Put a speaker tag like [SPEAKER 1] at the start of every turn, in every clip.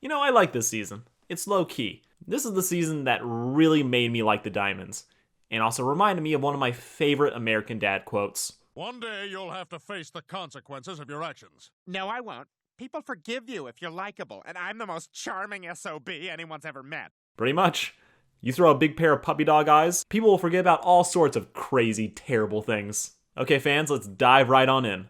[SPEAKER 1] You know, I like this season. It's low-key. This is the season that really made me like the Diamonds, and also reminded me of one of my favorite American Dad quotes.
[SPEAKER 2] One day you'll have to face the consequences of your actions.
[SPEAKER 3] No, I won't. People forgive you if you're likable, and I'm the most charming SOB anyone's ever met.
[SPEAKER 1] Pretty much. You throw a big pair of puppy dog eyes, people will forget about all sorts of crazy, terrible things. Okay, fans, let's dive right on in.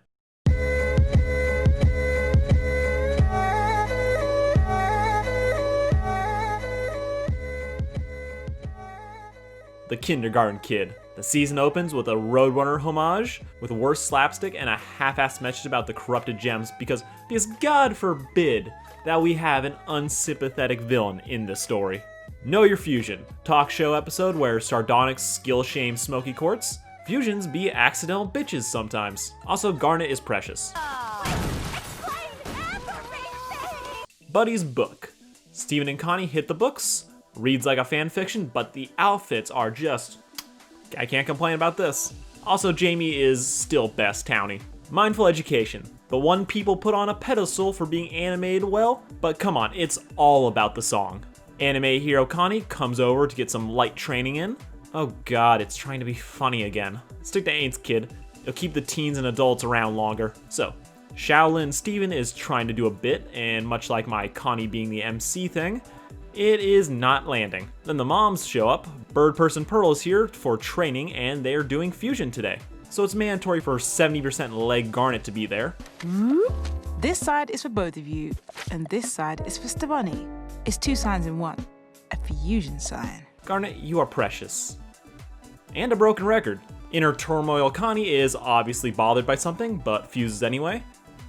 [SPEAKER 1] The Kindergarten Kid. The season opens with a Roadrunner homage, with worse slapstick and a half-assed message about the corrupted gems because God forbid that we have an unsympathetic villain in this story. Know Your Fusion, talk show episode where sardonics skill shame Smoky Quartz. Fusions be accidental bitches sometimes. Also, Garnet is precious. Buddy's book. Steven and Connie hit the books. Reads like a fanfiction, but the outfits are just... I can't complain about this. Also, Jamie is still best townie. Mindful Education. The one people put on a pedestal for being animated well, but come on, it's all about the song. Anime hero Connie comes over to get some light training in. Oh god, it's trying to be funny again. Stick to Aints, kid. It'll keep the teens and adults around longer. So, Shaolin Steven is trying to do a bit, and much like my Connie being the MC thing, it is not landing. Then the moms show up. Bird Person Pearl is here for training, and they're doing fusion today. So it's mandatory for 70% leg Garnet to be there.
[SPEAKER 4] This side is for both of you, and this side is for Stevani. It's two signs in one. A fusion sign.
[SPEAKER 1] Garnet, you are precious. And a broken record. Inner turmoil Connie is obviously bothered by something, but fuses anyway.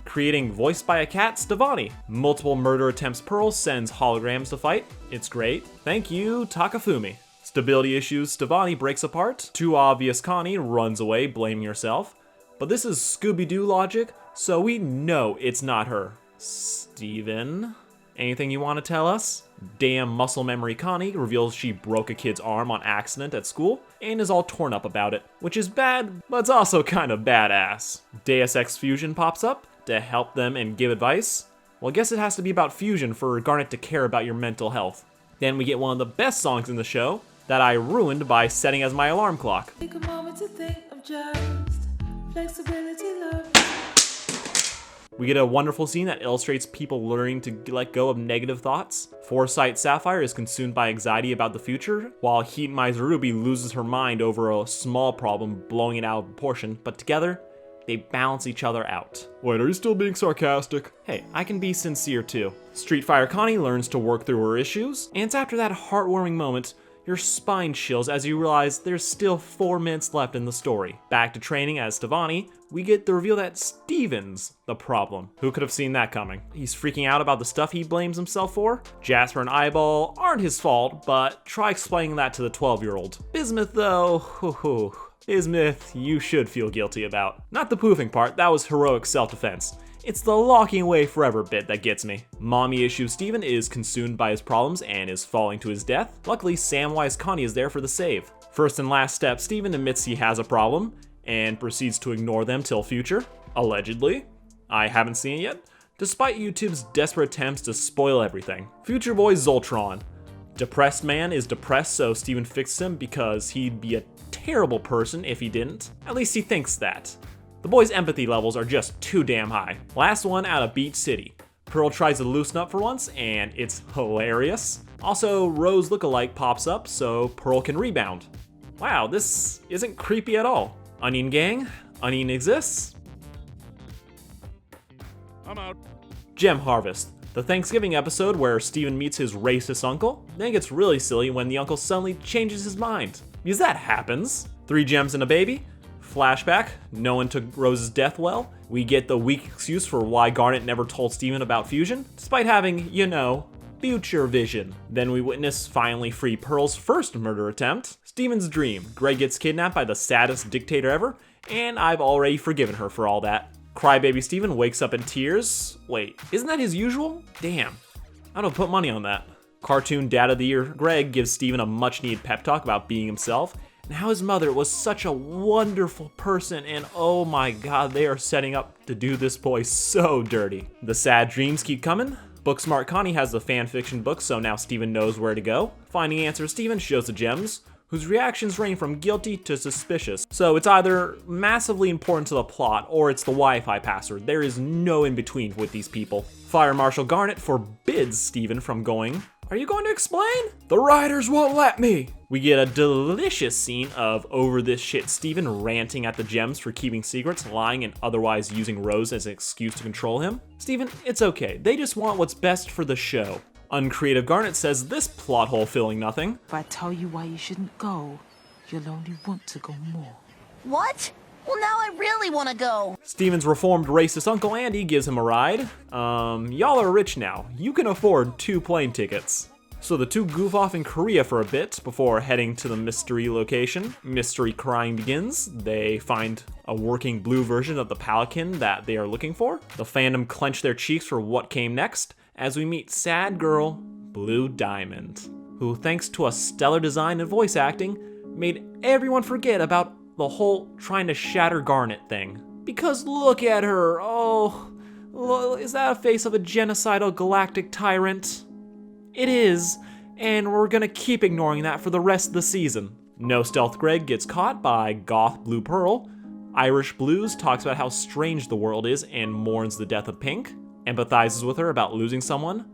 [SPEAKER 1] Creating voiced by a cat, Stevani. Multiple murder attempts Pearl sends holograms to fight. It's great. Thank you, Takafumi. Stability issues, Stevani breaks apart. Too obvious Connie runs away, blaming herself. But this is Scooby-Doo logic, so we know it's not her. Steven? Anything you want to tell us? Damn muscle memory Connie reveals she broke a kid's arm on accident at school and is all torn up about it, which is bad, but it's also kind of badass. Deus Ex Fusion pops up to help them and give advice. Well, I guess it has to be about fusion for Garnet to care about your mental health. Then we get one of the best songs in the show that I ruined by setting as my alarm clock.
[SPEAKER 5] Take a moment to think of just flexibility, love.
[SPEAKER 1] We get a wonderful scene that illustrates people learning to let go of negative thoughts. Foresight Sapphire is consumed by anxiety about the future, while Heat Miser Ruby loses her mind over a small problem, blowing it out of proportion, but together, they balance each other out. Wait, are you still being sarcastic? Hey, I can be sincere too. Street Fire Connie learns to work through her issues, and it's after that heartwarming moment, your spine chills as you realize there's still 4 minutes left in the story. Back to training as Stevani, we get the reveal that Steven's the problem. Who could have seen that coming? He's freaking out about the stuff he blames himself for. Jasper and Eyeball aren't his fault, but try explaining that to the 12-year-old. Bismuth though, Bismuth, you should feel guilty about. Not the poofing part, that was heroic self-defense. It's the locking away forever bit that gets me. Mommy issue Steven is consumed by his problems and is falling to his death. Luckily, Samwise Connie is there for the save. First and last step, Steven admits he has a problem and proceeds to ignore them till future. Allegedly. I haven't seen it yet. Despite YouTube's desperate attempts to spoil everything. Future Boy Zoltron. Depressed man is depressed, so Steven fixes him because he'd be a terrible person if he didn't. At least he thinks that. The boy's empathy levels are just too damn high. Last one out of Beach City. Pearl tries to loosen up for once, and it's hilarious. Also, Rose lookalike pops up so Pearl can rebound. Wow, this isn't creepy at all. Onion Gang, Onion exists.
[SPEAKER 2] I'm out.
[SPEAKER 1] Gem Harvest. The Thanksgiving episode where Steven meets his racist uncle, then gets really silly when the uncle suddenly changes his mind. Because that happens. 3 gems and a baby. Flashback, no one took Rose's death well. We get the weak excuse for why Garnet never told Steven about fusion, despite having, you know, future vision. Then we witness finally free Pearl's first murder attempt. Steven's dream, Greg gets kidnapped by the saddest dictator ever, and I've already forgiven her for all that. Crybaby Steven wakes up in tears. Wait, isn't that his usual? Damn, I don't put money on that. Cartoon Dad of the Year Greg gives Steven a much needed pep talk about being himself, and how his mother was such a wonderful person, and oh my god, they are setting up to do this boy so dirty. The sad dreams keep coming. Booksmart Connie has the fanfiction book, so now Steven knows where to go. Finding answers, Steven shows the gems, whose reactions range from guilty to suspicious. So it's either massively important to the plot, or it's the Wi-Fi password. There is no in between with these people. Fire Marshal Garnet forbids Steven from going. Are you going to explain? The writers won't let me. We get a delicious scene of over this shit Steven ranting at the gems for keeping secrets, lying, and otherwise using Rose as an excuse to control him. Steven, it's okay. They just want what's best for the show. Uncreative Garnet says this plot hole filling nothing.
[SPEAKER 4] If I tell you why you shouldn't go, you'll only want to go more.
[SPEAKER 6] What? Well, now I really want to go.
[SPEAKER 1] Steven's reformed racist Uncle Andy gives him a ride. Y'all are rich now. You can afford 2 plane tickets. So the two goof off in Korea for a bit before heading to the mystery location. Mystery crying begins. They find a working blue version of the Pelican that they are looking for. The fandom clench their cheeks for what came next as we meet sad girl Blue Diamond, who thanks to a stellar design and voice acting, made everyone forget about the whole trying to shatter Garnet thing. Because look at her, oh, is that a face of a genocidal galactic tyrant? It is, and we're gonna keep ignoring that for the rest of the season. No Stealth Greg gets caught by Goth Blue Pearl. Irish Blues talks about how strange the world is and mourns the death of Pink, empathizes with her about losing someone.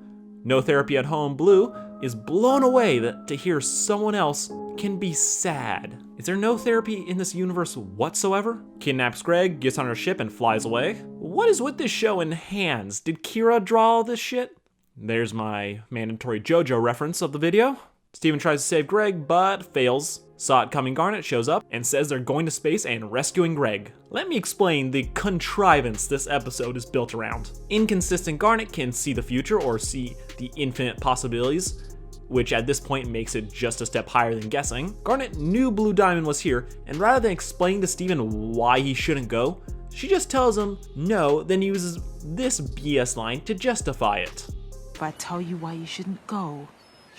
[SPEAKER 1] No Therapy at Home Blue is blown away to hear someone else can be sad. Is there no therapy in this universe whatsoever? Kidnaps Greg, gets on her ship, and flies away. What is with this show in hands? Did Kira draw all this shit? There's my mandatory JoJo reference of the video. Steven tries to save Greg, but fails. Saw it coming Garnet shows up and says they're going to space and rescuing Greg. Let me explain the contrivance this episode is built around. Inconsistent Garnet can see the future or see the infinite possibilities, which at this point makes it just a step higher than guessing. Garnet knew Blue Diamond was here, and rather than explaining to Steven why he shouldn't go, she just tells him no, then uses this BS line to justify it.
[SPEAKER 4] If I tell you why you shouldn't go,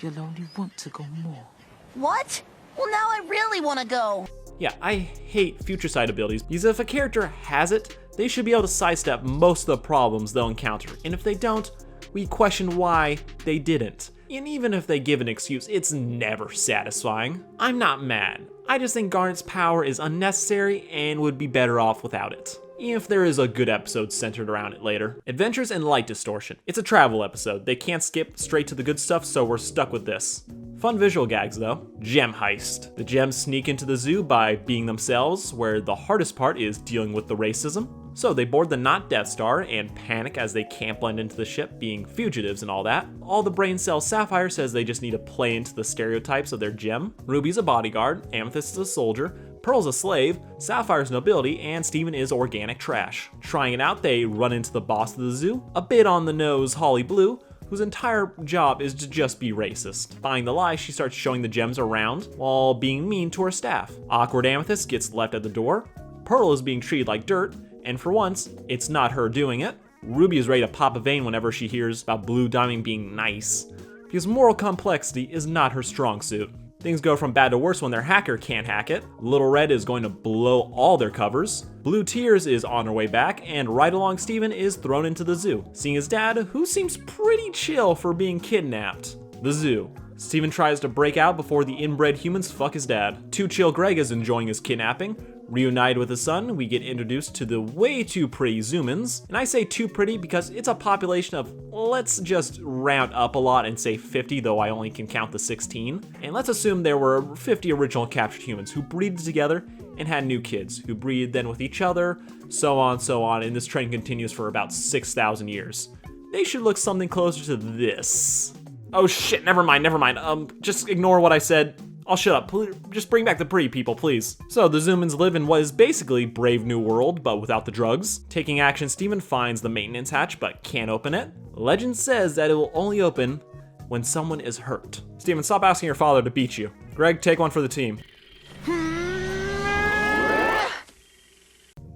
[SPEAKER 4] you'll only want to go more.
[SPEAKER 6] What? Well, now I really want to go.
[SPEAKER 1] Yeah, I hate future sight abilities because if a character has it, they should be able to sidestep most of the problems they'll encounter. And if they don't, we question why they didn't. And even if they give an excuse, it's never satisfying. I'm not mad. I just think Garnet's power is unnecessary and would be better off without it. If there is a good episode centered around it later. Adventures in Light Distortion. It's a travel episode. They can't skip straight to the good stuff, so we're stuck with this. Fun visual gags though. Gem heist. The gems sneak into the zoo by being themselves, where the hardest part is dealing with the racism. So they board the not Death Star and panic as they can't blend into the ship, being fugitives and all that. All the brain cells Sapphire says they just need to play into the stereotypes of their gem. Ruby's a bodyguard, Amethyst is a soldier, Pearl's a slave, Sapphire's nobility, and Steven is organic trash. Trying it out, they run into the boss of the zoo, a bit on the nose Holly Blue, whose entire job is to just be racist. Buying the lie, she starts showing the gems around while being mean to her staff. Awkward Amethyst gets left at the door. Pearl is being treated like dirt, and for once, it's not her doing it. Ruby is ready to pop a vein whenever she hears about Blue Diamond being nice, because moral complexity is not her strong suit. Things go from bad to worse when their hacker can't hack it. Little Red is going to blow all their covers. Blue Tears is on her way back, and right along Steven is thrown into the zoo, seeing his dad, who seems pretty chill for being kidnapped. The zoo. Steven tries to break out before the inbred humans fuck his dad. Too Chill Greg is enjoying his kidnapping. Reunited with his son, we get introduced to the way too pretty Zoomans. And I say too pretty because it's a population of, let's just round up a lot and say 50, though I only can count the 16. And let's assume there were 50 original captured humans who breeded together and had new kids, who breeded then with each other, so on, and this trend continues for about 6,000 years. They should look something closer to this. Oh shit, never mind. Just ignore what I said. I'll shut up. Just bring back the pretty people, please. So the Zoomans live in what is basically Brave New World, but without the drugs. Taking action, Steven finds the maintenance hatch, but can't open it. Legend says that it will only open when someone is hurt. Steven, stop asking your father to beat you. Greg, take one for the team.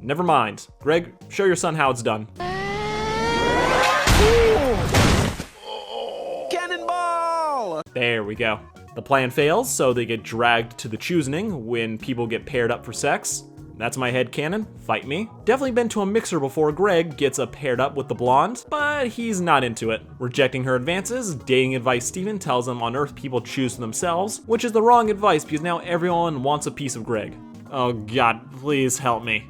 [SPEAKER 1] Never mind. Greg, show your son how it's done.
[SPEAKER 3] Cannonball!
[SPEAKER 1] There we go. The plan fails, so they get dragged to the choosening when people get paired up for sex. That's my headcanon. Fight me. Definitely been to a mixer before Greg gets paired up with the blonde, but he's not into it. Rejecting her advances, dating advice Steven tells him on Earth people choose for themselves, which is the wrong advice because now everyone wants a piece of Greg. Oh god, please help me.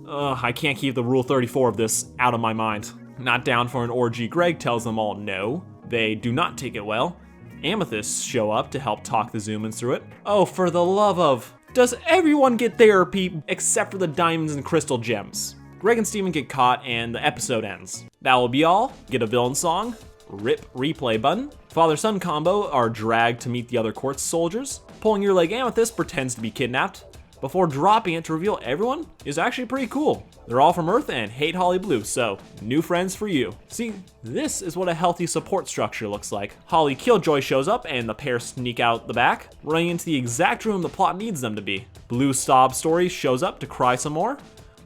[SPEAKER 1] Ugh, I can't keep the Rule 34 of this out of my mind. Not down for an orgy, Greg tells them all no. They do not take it well. Amethysts show up to help talk the Zoomans through it. Oh, for the love of... Does everyone get therapy except for the diamonds and crystal gems? Greg and Steven get caught and the episode ends. That will be all. Get a villain song. Rip replay button. Father-son combo are dragged to meet the other court soldiers. Pulling your leg Amethyst pretends to be kidnapped before dropping it to reveal everyone is actually pretty cool. They're all from Earth and hate Holly Blue, so new friends for you. See, this is what a healthy support structure looks like. Holly Killjoy shows up and the pair sneak out the back, running into the exact room the plot needs them to be. Blue Sob Story shows up to cry some more,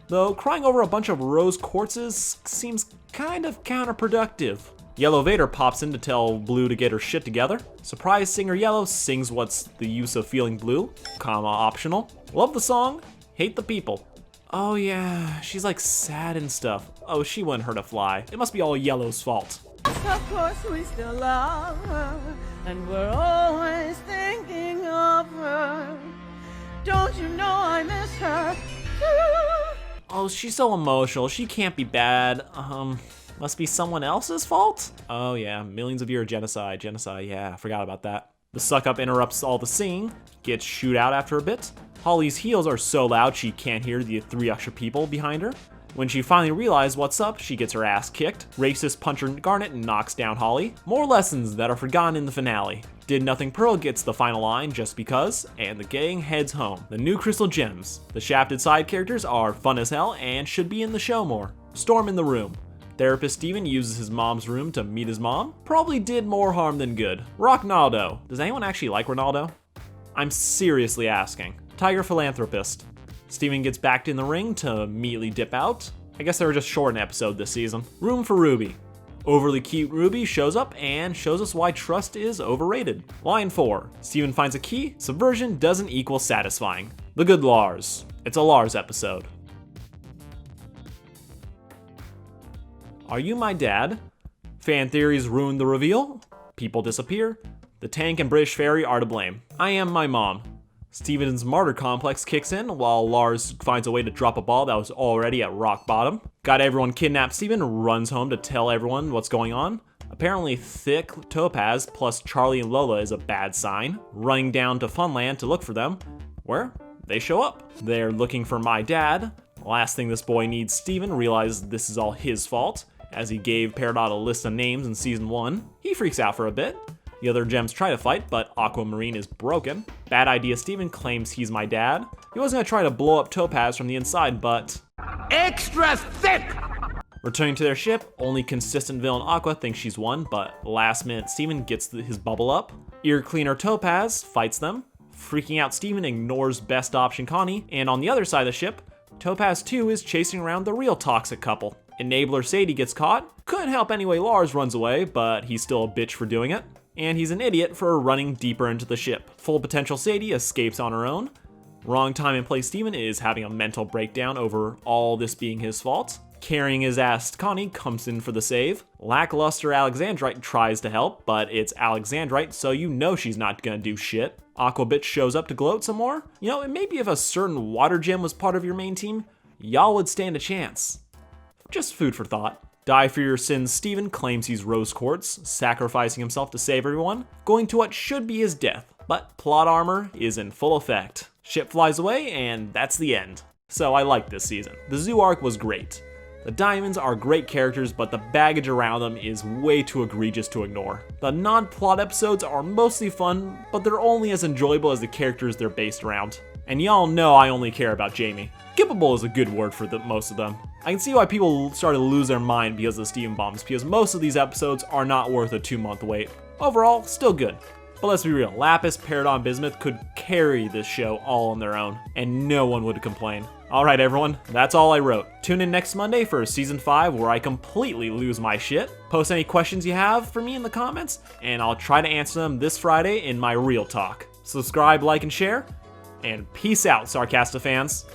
[SPEAKER 1] though crying over a bunch of rose quartzes seems kind of counterproductive. Yellow Vader pops in to tell Blue to get her shit together. Surprise singer Yellow sings What's the Use of Feeling Blue, comma optional. Love the song, hate the people. Oh yeah, she's like sad and stuff. Oh, she wouldn't hurt a fly. It must be all Yellow's fault.
[SPEAKER 5] Of course we still love her, and we're always thinking of her. Don't you know I miss her?
[SPEAKER 1] Oh, she's so emotional. She can't be bad. Must be someone else's fault? Oh yeah, millions of years of genocide, yeah, forgot about that. The suck-up interrupts all the singing, gets shoot out after a bit. Holly's heels are so loud she can't hear the 3 extra people behind her. When she finally realizes what's up, she gets her ass kicked. Racist puncher Garnet knocks down Holly. More lessons that are forgotten in the finale. Did Nothing Pearl gets the final line just because, and the gang heads home. The new Crystal Gems. The shafted side characters are fun as hell and should be in the show more. Storm in the room. Therapist Steven uses his mom's room to meet his mom. Probably did more harm than good. Ronaldo. Does anyone actually like Ronaldo? I'm seriously asking. Tiger Philanthropist. Steven gets back in the ring to immediately dip out. I guess they were just short an episode this season. Room for Ruby. Overly cute Ruby shows up and shows us why trust is overrated. Line 4. Steven finds a key. Subversion doesn't equal satisfying. The Good Lars. It's a Lars episode. Are you my dad? Fan theories ruin the reveal. People disappear. The tank and British fairy are to blame. I am my mom. Steven's martyr complex kicks in while Lars finds a way to drop a ball that was already at rock bottom. Got everyone kidnapped. Steven runs home to tell everyone what's going on. Apparently Thick Topaz plus Charlie and Lola is a bad sign. Running down to Funland to look for them, where they show up. They're looking for my dad. Last thing this boy needs, Steven realizes this is all his fault, as he gave Peridot a list of names in season 1. He freaks out for a bit. The other gems try to fight, but Aquamarine is broken. Bad idea Steven claims he's my dad. He was gonna try to blow up Topaz from the inside, but...
[SPEAKER 7] Extra thick!
[SPEAKER 1] Returning to their ship, only consistent villain Aqua thinks she's won, but last minute Steven gets his bubble up. Ear cleaner Topaz fights them. Freaking out Steven ignores best option Connie, and on the other side of the ship, Topaz 2 is chasing around the real toxic couple. Enabler Sadie gets caught. Couldn't help anyway, Lars runs away, but he's still a bitch for doing it. And he's an idiot for running deeper into the ship. Full potential Sadie escapes on her own. Wrong time and place Steven is having a mental breakdown over all this being his fault. Carrying his ass Connie comes in for the save. Lackluster Alexandrite tries to help, but it's Alexandrite, so you know she's not gonna do shit. Aquabitch shows up to gloat some more. You know, maybe if a certain water gem was part of your main team, y'all would stand a chance. Just food for thought. Die for your sins Steven claims he's rose quartz, sacrificing himself to save everyone, going to what should be his death, but plot armor is in full effect. Ship flies away, and that's the end. So I like this season. The zoo arc was great. The diamonds are great characters, but the baggage around them is way too egregious to ignore. The non-plot episodes are mostly fun, but they're only as enjoyable as the characters they're based around. And y'all know I only care about Jamie. Skippable is a good word for most of them. I can see why people started to lose their mind because of the Steven bombs, because most of these episodes are not worth a 2-month wait. Overall, still good. But let's be real, Lapis, Peridot, and Bismuth could carry this show all on their own, and no one would complain. Alright everyone, that's all I wrote. Tune in next Monday for season 5 where I completely lose my shit. Post any questions you have for me in the comments, and I'll try to answer them this Friday in my real talk. Subscribe, like, and share, and peace out, Sarcastic fans.